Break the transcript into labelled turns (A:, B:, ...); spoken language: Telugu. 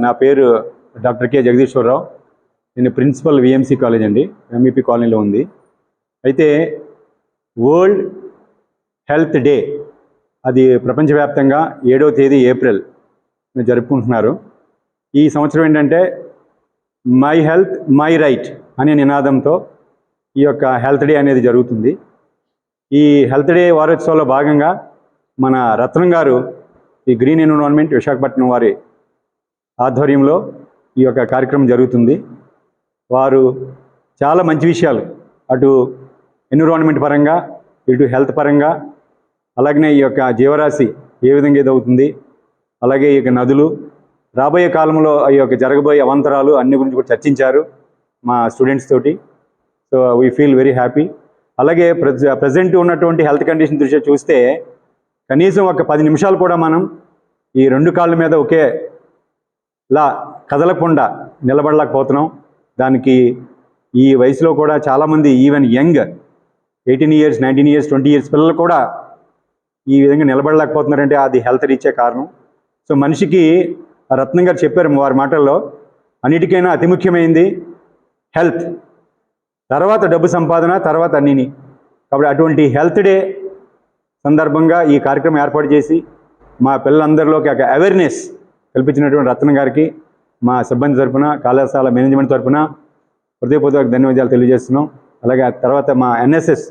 A: నా పేరు డాక్టర్ కె జగదీశ్వరరావు. నేను ప్రిన్సిపల్ విఎంసి కాలేజ్ అండి, ఎంఈపీ కాలనీలో ఉంది. అయితే వరల్డ్ హెల్త్ డే అది ప్రపంచవ్యాప్తంగా 7వ తేదీ ఏప్రిల్ జరుపుకుంటున్నారు. ఈ సంవత్సరం ఏంటంటే మై హెల్త్ మై రైట్ అనే నినాదంతో ఈ యొక్క హెల్త్ డే అనేది జరుగుతుంది. ఈ హెల్త్ డే వారోత్సవంలో భాగంగా మన రత్నం గారు ఈ గ్రీన్ ఎన్విరాన్మెంట్ విశాఖపట్నం వారి ఆధ్వర్యంలో ఈ యొక్క కార్యక్రమం జరుగుతుంది. వారు చాలా మంచి విషయాలు అటు ఎన్విరాన్మెంట్ పరంగా ఇటు హెల్త్ పరంగా అలాగనే ఈ యొక్క జీవరాశి ఏ విధంగా ఇదవుతుంది, అలాగే ఈ యొక్క నదులు రాబోయే కాలంలో ఈ యొక్క జరగబోయే అవాంతరాలు అన్ని గురించి కూడా చర్చించారు మా స్టూడెంట్స్ తోటి. So we feel very happy. అలాగే ప్రజెంట్ ఉన్నటువంటి హెల్త్ కండిషన్ దృష్ట్యా చూస్తే కనీసం ఒక 10 నిమిషాలు కూడా మనం ఈ 2 కాళ్ళ మీద ఒకేలా కదలకుండా నిలబడలేకపోతున్నాం. దానికి ఈ వయసులో కూడా చాలామంది even young 18 years 19 years 20 years పిల్లలు కూడా ఈ విధంగా నిలబడలేకపోతున్నారంటే అది హెల్త్ రీచే కారణం. సో మనిషికి రత్నం గారు చెప్పారు వారి మాటల్లో, అన్నిటికైనా అతి ముఖ్యమైనది హెల్త్, తర్వాత డబ్బు సంపాదన, తర్వాత అన్నిని. కాబట్టి అటువంటి హెల్త్ డే సందర్భంగా ఈ కార్యక్రమం ఏర్పాటు చేసి మా పిల్లలందరిలోకి ఒక అవేర్నెస్ కల్పించినటువంటి రత్నం గారికి మా సిబ్బంది తరఫున, కళాశాల మేనేజ్మెంట్ తరఫున హృదయపూర్వక ధన్యవాదాలు తెలియజేస్తున్నాం. అలాగే తర్వాత మా ఎన్ఎస్ఎస్